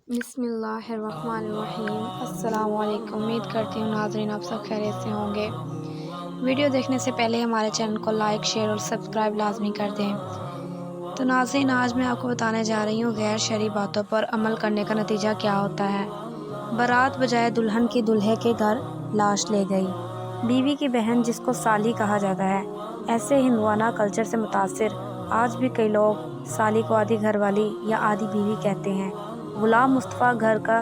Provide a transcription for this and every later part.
बिस्मिल्लाहिर्रहमानिर्रहीम। अस्सलाम वालेकुम। उम्मीद करती हूँ नाज़रीन आप सब खैरियत से होंगे। वीडियो देखने से पहले हमारे चैनल को लाइक, शेयर और सब्सक्राइब लाजमी कर दें। तो नाज़रीन, आज मैं आपको बताने जा रही हूँ गैर शरई बातों पर अमल करने का नतीजा क्या होता है। बारात बजाए दुल्हन की दूल्हे के घर लाश ले गई। बीवी की बहन जिसको साली कहा जाता है। ऐसे हिंदुआना कल्चर से मुतासिर आज भी कई लोग साली को आधी घरवाली या आधी बीवी कहते हैं। गुलाम मुस्तफ़ा घर का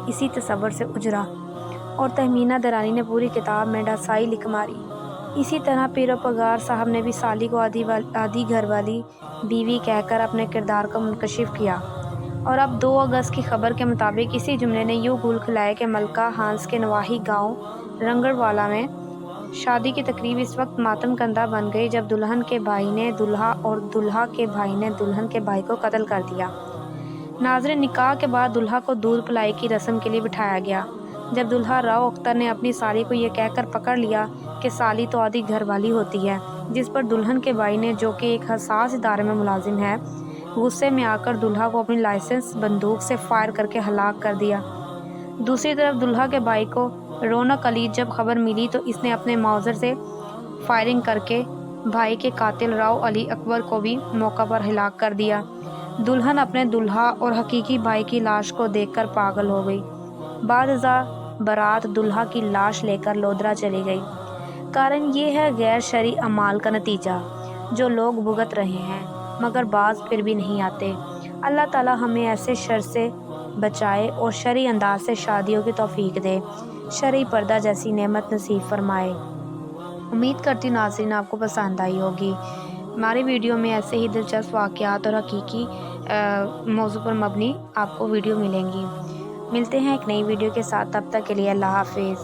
इसी तसव्वुर से उजरा और तहमीना दरानी ने पूरी किताब में डसाई लिख मारी। इसी तरह पीरोपगार साहब ने भी साली को आधी घरवाली बीवी कहकर अपने किरदार को मुनकशिफ किया। और अब 2 अगस्त की खबर के मुताबिक इसी जुमले ने यूँ गुल खिलाया कि मलका हांस के नवाही गांव रंगड़वाला में शादी की तकरीब इस वक्त मातम कंदा बन गई जब दुल्हन के भाई ने दूल्हा और दूल्हा के भाई ने दुल्हन के भाई को कत्ल कर दिया। नाज़रीन, निकाह के बाद दूल्हा को दूध पिलाई की रस्म के लिए बिठाया गया। जब दूल्हा राव अख्तर ने अपनी साली को यह कहकर पकड़ लिया कि साली तो आधी घरवाली होती है, जिस पर दुल्हन के भाई ने, जो कि एक हसास इदारे में मुलाजिम है, गुस्से में आकर दूल्हा को अपनी लाइसेंस बंदूक से फायर करके हलाक कर दिया। दूसरी तरफ दूल्हा के भाई को रौनक अली जब खबर मिली तो इसने अपने माउजर से फायरिंग करके भाई के कातिल राव अली अकबर को भी मौका पर हलाक कर दिया। दुल्हन अपने दूल्हा और हकीकी भाई की लाश को देखकर पागल हो गई। बादशाह बारात दूल्हा की लाश लेकर लोधरा चली गई। कारण ये है गैर शरई अमाल का नतीजा जो लोग भुगत रहे हैं, मगर बाज फिर भी नहीं आते। अल्लाह ताला हमें ऐसे शर से बचाए और शरई अंदाज से शादियों की तौफीक दे, शरई पर्दा जैसी नेमत नसीब फरमाए। उम्मीद करती हूँ नाज़रीन आपको पसंद आई होगी। हमारी वीडियो में ऐसे ही दिलचस्प वाक़यात और हकीकी मौजू पर मबनी आपको वीडियो मिलेंगी। मिलते हैं एक नई वीडियो के साथ, तब तक के लिए अल्लाह हाफिज़।